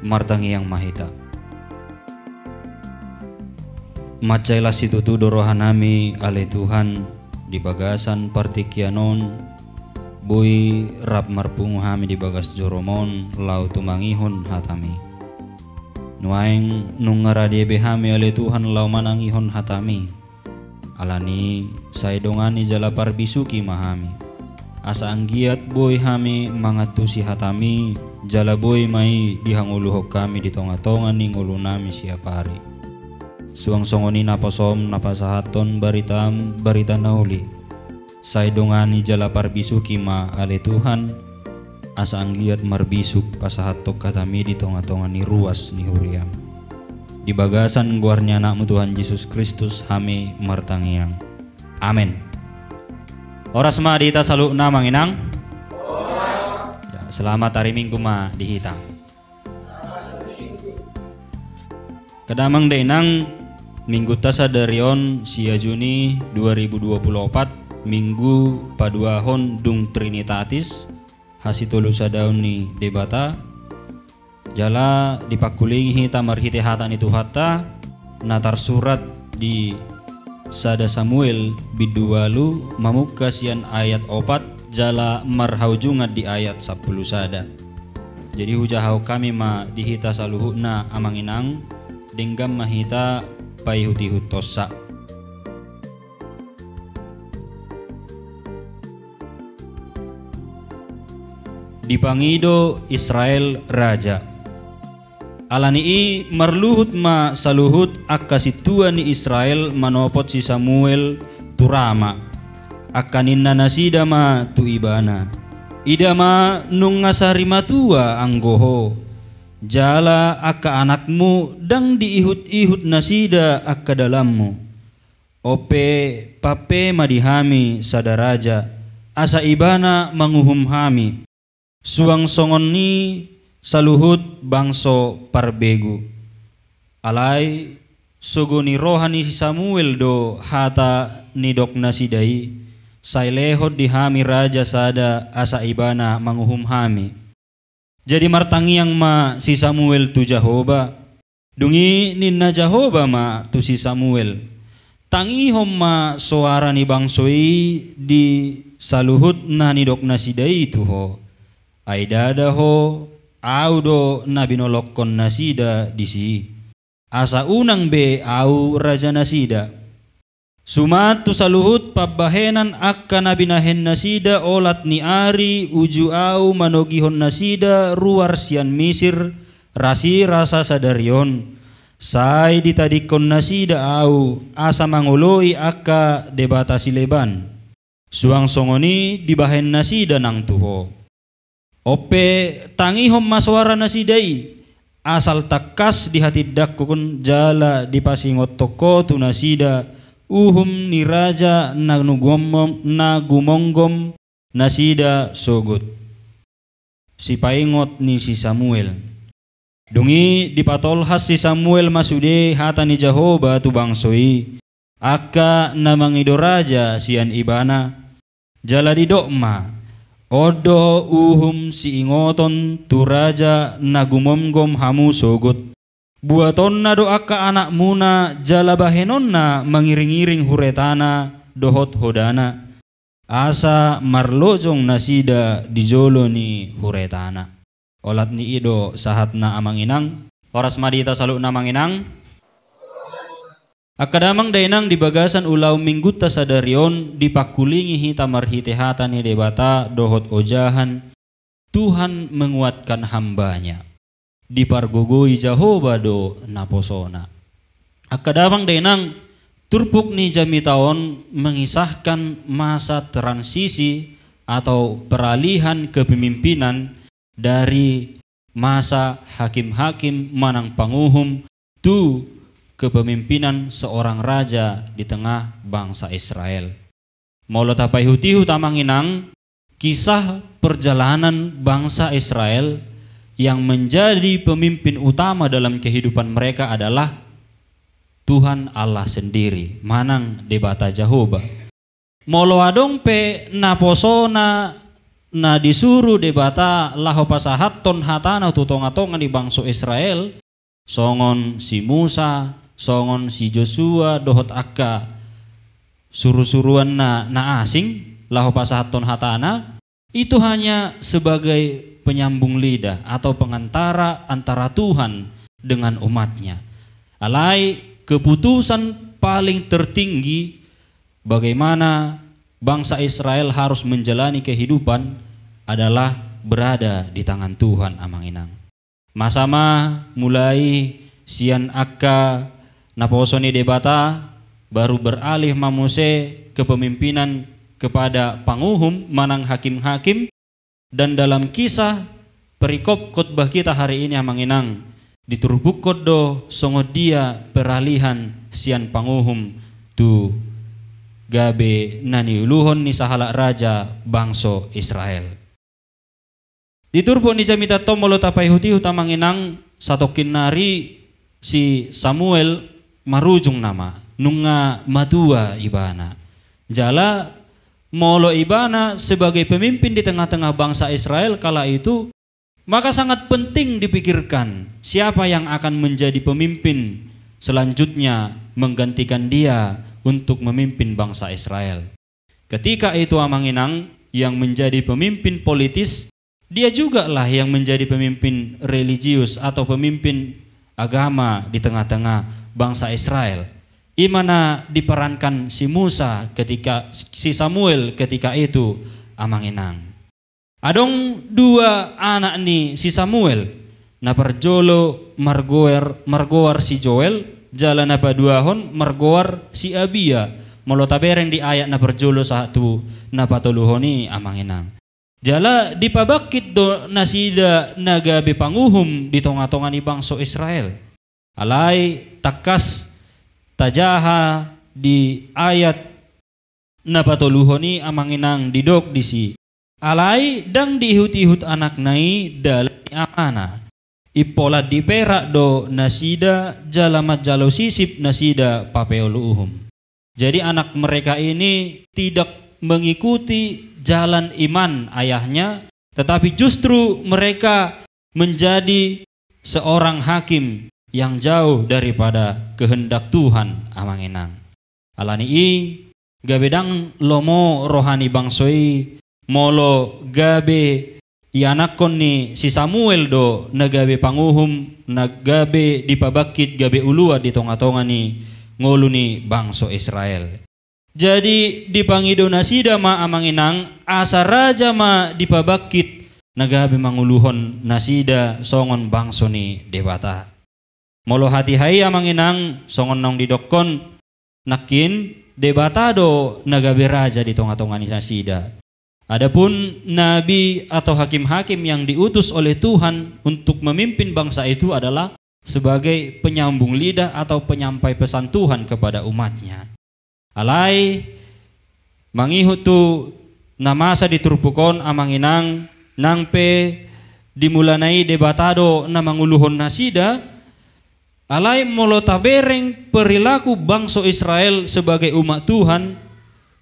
martangi yang mahita. Macailah situtu dorohanami ale Tuhan di bagasan partikianon bui rap marpungu hami di bagas joromon lau tumangihon hatami. Nuaing nungaradebe hami ale Tuhan lau manangihon hatami. Alani saidongani jala parbisuki mahami. Asa anggiat boy hami mangatusi hatami jala boy mai dihanguluhok kami di tonga-tonga ning ulu nami siapari. Suang songoni napasom napasahaton barita nauli. Saidongani jala parbisuki ma ale Tuhan asa anggiat marbisuk pasahatok katami di tonga-tonga ni ruas ni huriam. Di bagasan guarnya anakmu Tuhan Yesus Kristus hami martangiang. Amin. Oras ma dihita salu na manginang. Ya, selamat hari Minggu ma dihita. Kadamang dainang Minggu tasa darion sia Juni 2024 Minggu paduahon dung Trinitatis hasitulu sadaun ni debata jala dipakulingi tamarhite hatan itu hatta natar surat di sada Samuel bidualu mamuka sian ayat 4 jala marhaujungat di ayat 10 sada. Jadi hujahau kami ma dihita saluhuna amanginang denggam mahita paihuti hutosa. Dipangido Israel raja. Alani marluhut ma saluhut akka situan ni Israel manopot si Samuel turama. Akanin nasida ma tu ibana. Ida ma nung ngasari matua anggoho. Jala akka anakmu dang diihut-ihut nasida akka dalammu. Ope pape madihami sadaraja. Asa ibana manguhum hami. Suang songon ni saluhut bangso parbegu. Alai sugoni rohani si Samuel do hata nidok nasidai. Sailehot dihami raja sada asa ibana manguhum hami. Jadi martangiang ma si Samuel tu Jahoba. Dungi ninna Jahoba ma tu si Samuel. Tangihom ma suara ni bangsoi di saluhut na nidok nasidai tu ho. Aidada ho audo nabi nolokkon nasida disi asa unang be au raja nasida sumat tu saluhut pabahenan akka nabi nahen nasida olat ni ari uju au manogihon nasida ruar sian Misir rasi rasa sadarion sai ditadikon nasida au asa mangoloi akka debata sileban suang songoni dibahen nasida nang tuho. Ope tangihom maswara nasidai asal takas di hati dakukun jala di pasingot toko tu nasida uhum ni raja nagumonggom nasida sogut si paingot ni si Samuel dungi dipatolhas si Samuel masude hata ni Jahoba tu bangsoi akka namangido raja sian ibana jala di dokma odo uhum si ingoton tu raja nagumomgom hamu sogut. Buaton na do akka anak muna jala bahenon na mangiring-iring huretana dohot hodana. Asa marlojong nasida dijolo ni huretana. Olat ni ido sahat na amanginang. Oras madita salu na manginang. Akadamang dainang di bagasan ulau mingguta sadarion dipakulingi hita marhite hata ni debata dohot ojahan Tuhan menguatkan hambanya dipargogoi Jahoba do naposona. Akadamang dainang turpuk ni jamitaon mengisahkan masa transisi atau peralihan kepemimpinan dari masa hakim-hakim manang panguhum tu kepemimpinan seorang raja di tengah bangsa Israel. Maulo tapai hutihu tamanginang kisah perjalanan bangsa Israel yang menjadi pemimpin utama dalam kehidupan mereka adalah Tuhan Allah sendiri. Manang debata Jahoba. Maulo adong pe naposona na disuruh debata laho pasahat ton hatana tutonga-tonga di bangsa Israel, songon si Musa, songon si Joshua dohot akka suruh-suruan na asing laho pasahat ton hatana, itu hanya sebagai penyambung lidah atau pengantara antara Tuhan dengan umatnya. Alai keputusan paling tertinggi bagaimana bangsa Israel harus menjalani kehidupan adalah berada di tangan Tuhan amanginang. Masama mulai sian akka naposoni debata baru beralih mamuse kepemimpinan kepada panguhum manang hakim-hakim, dan dalam kisah perikop khotbah kita hari ini amanginang diturupuk kodo songod dia peralihan sian panguhum tu gabe nani uluhon ni sahala raja bangso Israel. Diturpo ni jamita tomolo tapai huti utamanginang satokin nari si Samuel marujung nama nunga madua ibana. Jala molo ibana sebagai pemimpin di tengah-tengah bangsa Israel kala itu, maka sangat penting dipikirkan siapa yang akan menjadi pemimpin selanjutnya menggantikan dia untuk memimpin bangsa Israel. Ketika itu amanginang yang menjadi pemimpin politis, dia juga lah yang menjadi pemimpin religius atau pemimpin agama di tengah-tengah bangsa Israel. Imana diperankan si Musa ketika si Samuel ketika itu amanginang. Adong dua anak ni si Samuel, na perjolo margoar si Joel, jalan apa duahon margoar si Abia, molotabereng di ayat na perjolo satu na patuluhoni amanginang. Jala dipabakit do nasida nagabe panguhum di tonga-tonga ni bangsa Israel. Alai takas tajaha di ayat na patuluhoni amanginang didok disi. Alai dang dihut-ihut anak nai dalam amana. Ipolat di perak do nasida jalamat jalo sisip nasida papeoluhum. Jadi anak mereka ini tidak mengikuti jalan iman ayahnya, tetapi justru mereka menjadi seorang hakim yang jauh daripada kehendak Tuhan amanginang. Alani i gabedang lomo rohani bangsoi molo gabe ianakon ni si Samuel do nagabe panguhum nagabe dipabakit gabe ulua di tonga-tonga ni ngolu ni bangso Israel. Jadi dipangido nasida ma amanginang asa raja ma dipabakit nagabe manguluhon nasida songon bangso ni debata. Molo hati hai amanginang songon nong didokon nakin debata do nagabe raja di tonga-tonga ni nasida. Adapun nabi atau hakim-hakim yang diutus oleh Tuhan untuk memimpin bangsa itu adalah sebagai penyambung lidah atau penyampai pesan Tuhan kepada umatnya. Alai mangihut tu namasa diturpukon amanginang nangpe dimulanai debatado na manguluhon nasida. Alai molotabereng perilaku bangsa Israel sebagai umat Tuhan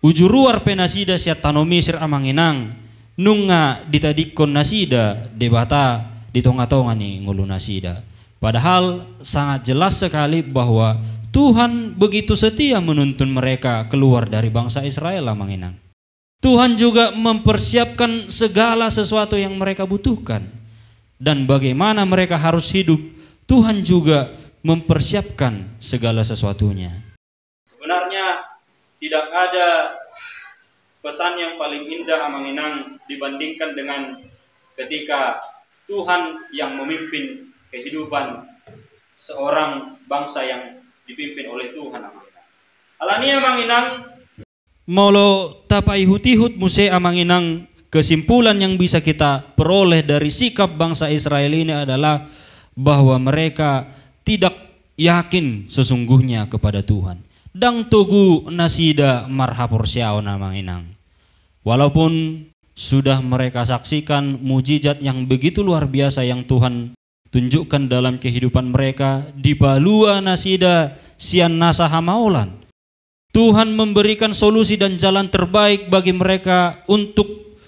ujuruar penasida siat tanomisir amanginang nunga ditadikon nasida debata di tonga-tonga ni ngulu nasida. Padahal sangat jelas sekali bahwa Tuhan begitu setia menuntun mereka keluar dari bangsa Israel amanginang. Tuhan juga mempersiapkan segala sesuatu yang mereka butuhkan. Dan bagaimana mereka harus hidup, Tuhan juga mempersiapkan segala sesuatunya. Sebenarnya tidak ada pesan yang paling indah amanginang dibandingkan dengan ketika Tuhan yang memimpin kehidupan seorang bangsa yang dipimpin oleh Tuhan amanginang. Alani amanginang molo tapai hutihut muse amanginang, kesimpulan yang bisa kita peroleh dari sikap bangsa Israel ini adalah bahwa mereka tidak yakin sesungguhnya kepada Tuhan. Dang tugu nasida marhapor siaon amanginang. Walaupun sudah mereka saksikan mujizat yang begitu luar biasa yang Tuhan tunjukkan dalam kehidupan mereka di balua nasida sian nasa hamaulan. Tuhan memberikan solusi dan jalan terbaik bagi mereka untuk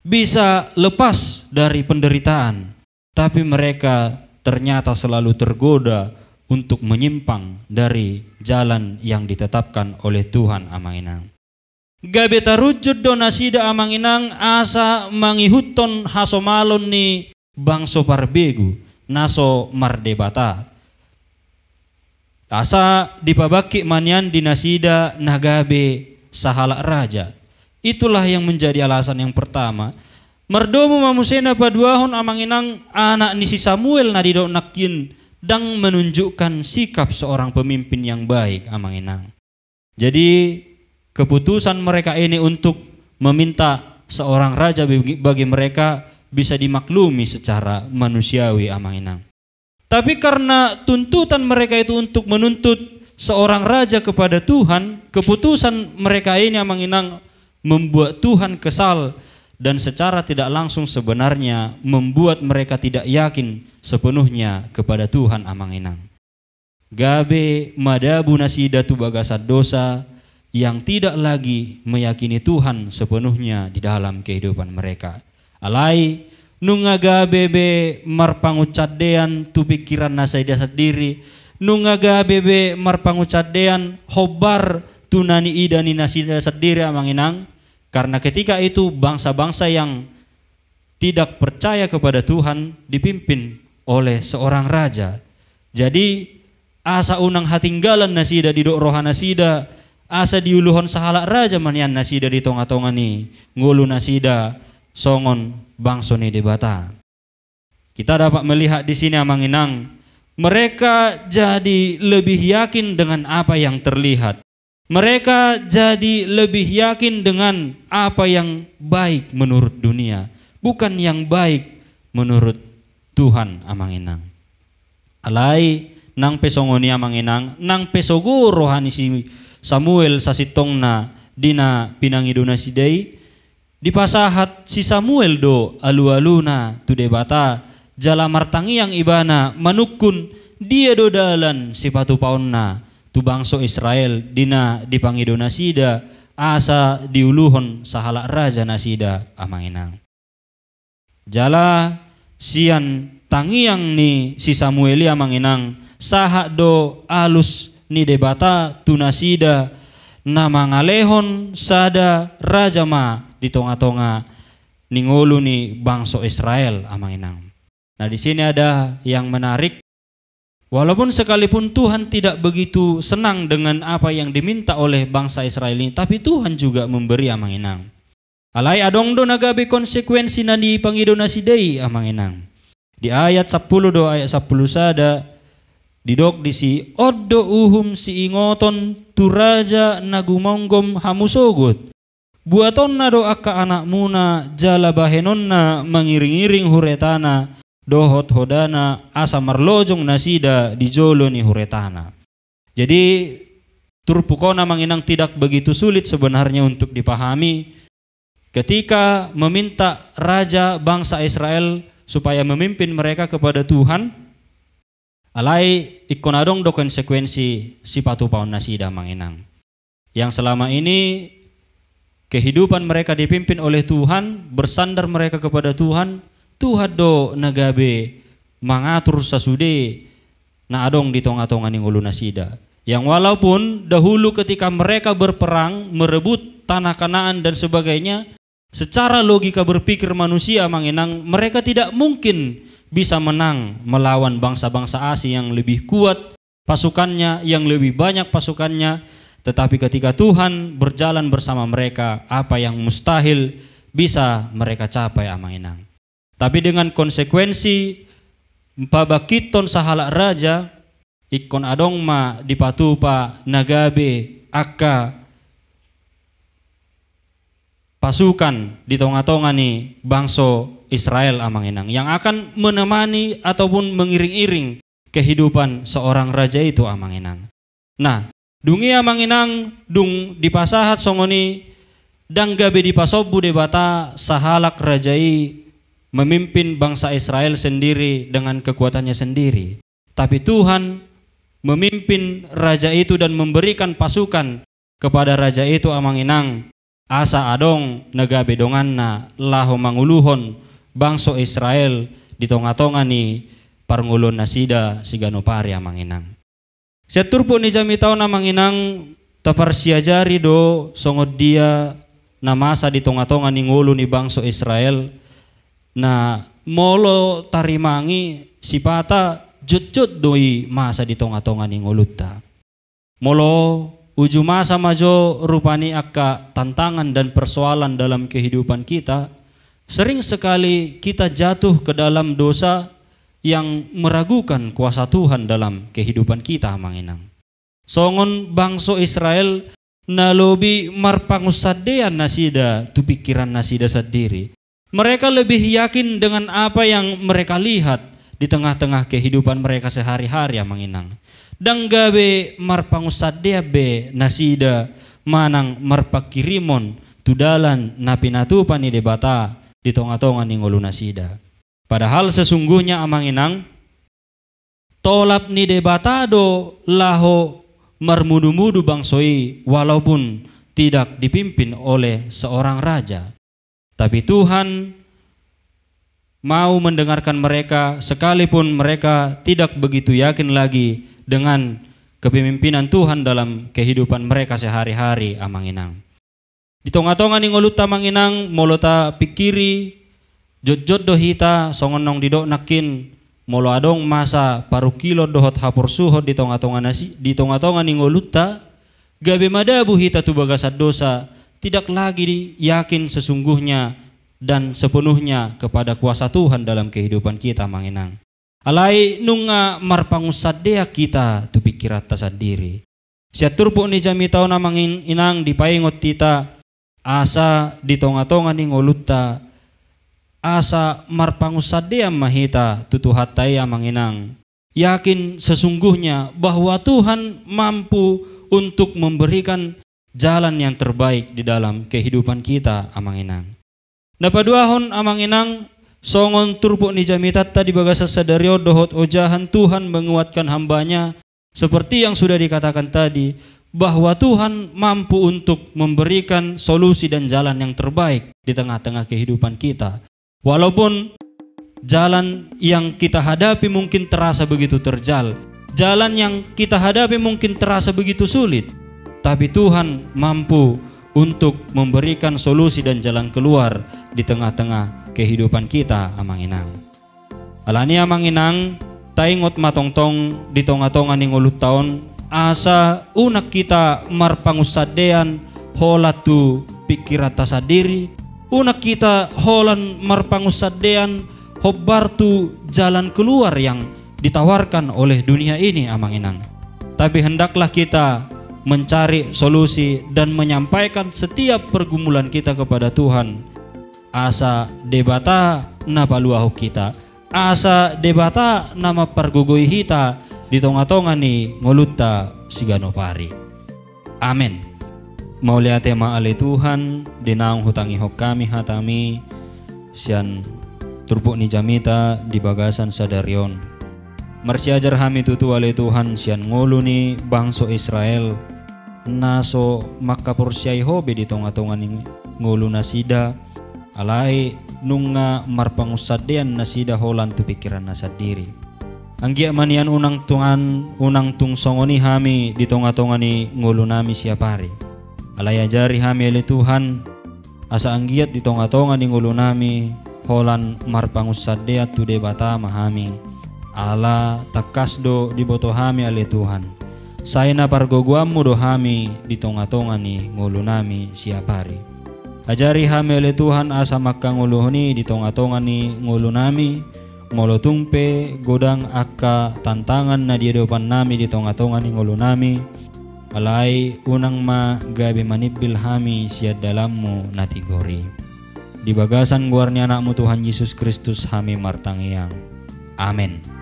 bisa lepas dari penderitaan, tapi mereka ternyata selalu tergoda untuk menyimpang dari jalan yang ditetapkan oleh Tuhan amanginang. Gabe tarujud do nasida amanginang asa mangihuton hasomalon ni bangso parbegu naso mardebata. Asa dipabaki manyan di nasida nagabe sahala raja. Itulah yang menjadi alasan yang pertama. Merdomu mamusena paduahon amanginang anak ni si Samuel na didok nakin dang menunjukkan sikap seorang pemimpin yang baik amanginang. Jadi keputusan mereka ini untuk meminta seorang raja bagi mereka bisa dimaklumi secara manusiawi amanginang. Tapi karena tuntutan mereka itu untuk menuntut seorang raja kepada Tuhan, keputusan mereka ini amanginang membuat Tuhan kesal dan secara tidak langsung sebenarnya membuat mereka tidak yakin sepenuhnya kepada Tuhan amanginang. Gabe madabu nasida tu bagasad dosa yang tidak lagi meyakini Tuhan sepenuhnya di dalam kehidupan mereka. Alai nungagabebe marpangucadean tu pikiran nasaida sendiri, nungagabebe marpangucadean hobar tu nani ida ni nasida sendiri amanginang. Karena ketika itu bangsa-bangsa yang tidak percaya kepada Tuhan dipimpin oleh seorang raja. Jadi asa unang hatinggalan nasida di dok roha nasida, asa diuluhon sahala raja manian nasida di tonga-tonga ni ngulu nasida songon bangso ni debata. Kita dapat melihat di sini amanginang mereka jadi lebih yakin dengan apa yang terlihat. Mereka jadi lebih yakin dengan apa yang baik menurut dunia, bukan yang baik menurut Tuhan amanginang. Alai nang pesongoni amanginang nang pesogo rohani si Samuel sasitongna dina pinangiduna sidai dipasahat si Samuel do alu-aluna tu debata jala martangi yang ibana manukun dia do dalan sipatu paonna tu bangso Israel dina dipangido nasida asa diuluhon sahala raja nasida amanginang. Jala sian tangiang ni si Samueli amanginang saha do alus ni debata tu nasida nama ngalehon sada raja ma di tonga-tonga ningolu ni bangso Israel amanginang. Nah di sini ada yang menarik. Walaupun sekalipun Tuhan tidak begitu senang dengan apa yang diminta oleh bangsa Israel ini, tapi Tuhan juga memberi amanginang. Alai adong do nagabe konsekuensi na di pangido nasidai amanginang. Di ayat 10 do ayat 10 sada didok di si oddo uhum si ingoton tu raja nagumonggom hamusogot. Buaton na do akka anak muna jala bahenon na mangiring-iring huretana. Dohot hodana asa marlojong nasida di jolo ni huretana. Jadi turpukona manginang tidak begitu sulit sebenarnya untuk dipahami ketika meminta raja bangsa Israel supaya memimpin mereka kepada Tuhan. Alai ikonadong do konsekuensi sipatu paon nasida manginang. Yang selama ini kehidupan mereka dipimpin oleh Tuhan, bersandar mereka kepada Tuhan. Tuhan do nagabe mangatur sasude na adong di tonga-tonga ning ulu nasida. Yang walaupun dahulu ketika mereka berperang, merebut tanah Kanaan dan sebagainya, secara logika berpikir manusia manginang mereka tidak mungkin bisa menang melawan bangsa-bangsa Asia yang lebih kuat pasukannya, yang lebih banyak pasukannya. Tetapi ketika Tuhan berjalan bersama mereka, apa yang mustahil bisa mereka capai amanginang. Tapi dengan konsekuensi pabakiton sahala raja ikon adong ma dipatupa nagabe akka pasukan di tonga-tonga ni bangso Israel amanginang yang akan menemani ataupun mengiring-iring kehidupan seorang raja itu amanginang. Nah, dungi amanginang dung dipasahat songoni dang gabe dipasobu debata sahalak rajai memimpin bangsa Israel sendiri dengan kekuatannya sendiri. Tapi Tuhan memimpin raja itu dan memberikan pasukan kepada raja itu amanginang asa adong nagabe donganna laho manguluhon bangso Israel di tonga-tonga ni parngulon na sida si Ganopari amanginang. Siya turpo ni jamitaw na manginang tapar siajari do songod dia na masa di tonga-tonga ni ngulo ni bangso Israel na molo tarimangi sipata jut-jut doi masa di tonga-tonga ni nguluta. Molo uju masa majo rupani akka tantangan dan persoalan dalam kehidupan kita, sering sekali kita jatuh ke dalam dosa yang meragukan kuasa Tuhan dalam kehidupan kita manginang. Songon bangso Israel na lobi marpangusadean nasida tu pikiran nasida sendiri. Mereka lebih yakin dengan apa yang mereka lihat di tengah-tengah kehidupan mereka sehari-hari manginang. Dan gabe marpangusadea be nasida manang marpakirimon tudalan napinatupan ni debata di tonga-tonga ni ngulu nasida. Padahal sesungguhnya amanginang tolap ni debatado laho marmudu-mudu bangsoi walaupun tidak dipimpin oleh seorang raja. Tapi Tuhan mau mendengarkan mereka sekalipun mereka tidak begitu yakin lagi dengan kepemimpinan Tuhan dalam kehidupan mereka sehari-hari amanginang. Di tonga-tonga ni ngoluta manginang molota pikiri jod-jod dohita songon nong didok nakin molo adong masa paru kilo dohot hapur suhot di tonga-tonga ni ngoluta gabe madabu hita tu bagasat dosa tidak lagi yakin sesungguhnya dan sepenuhnya kepada kuasa Tuhan dalam kehidupan kita manginang. Alai nunga marpangusadea kita tu pikirat ta sendiri. Sia turpo ni jamitau na manginang dipaingot tita asa di tonga-tonga ni ngoluta asa marpangusadea mahita tutuhatai amanginang. Yakin sesungguhnya bahwa Tuhan mampu untuk memberikan jalan yang terbaik di dalam kehidupan kita amanginang. Napaduahon amanginang songon turpo ni jamitat tadi bagasa sadario dohot ojahan Tuhan menguatkan hambanya seperti yang sudah dikatakan tadi bahwa Tuhan mampu untuk memberikan solusi dan jalan yang terbaik di tengah-tengah kehidupan kita. Walaupun jalan yang kita hadapi mungkin terasa begitu terjal, jalan yang kita hadapi mungkin terasa begitu sulit, tapi Tuhan mampu untuk memberikan solusi dan jalan keluar di tengah-tengah kehidupan kita amanginang. Alani amanginang taingot matongtong di tonga-tonga ni ngulut taon asa unak kita marpangusadean holatu pikirata sadiri. Unak kita holan marpangusadean hobbartu jalan keluar yang ditawarkan oleh dunia ini amanginang. Tapi hendaklah kita mencari solusi dan menyampaikan setiap pergumulan kita kepada Tuhan. Asa debata napaluahu kita, asa debata nama pargugoi hita di tonga-tonga ni ngoluta si Ganopari. Amin. Maulia tema ale Tuhan dinaung hutangi hok kami hatami sian turpo ni jamita di bagasan sadarion. Marsi ajar hami tutu ale Tuhan sian ngulu ni bangso Israel naso makapursyai hobe di tonga-tonga ni ngulu nasida alai nunga marpangusadean nasida holan tu pikiran nasadiri. Anggia manian unang tung songoni hami di tonga-tonga ni ngulu nami siapari. Alay ajari hami ele Tuhan asa anggiat di tonga-tonga ni ngulu nami holan marpangusadea tu debata mahami ala takasdo di boto hami ale Tuhan saya na pargoguammu do hami di tonga-tonga ni ngulu nami siapari. Ajari hami ele Tuhan asa makka nguluhni di tonga-tonga ni ngulu nami molo tungpe godang akka tantangan na di depan nami di tonga-tonga ni ngulu nami alai unang ma gabi manibil hami siad dalammu natigori. Di bagasan guarnya anakmu Tuhan Yesus Kristus hami martangiang. Amin.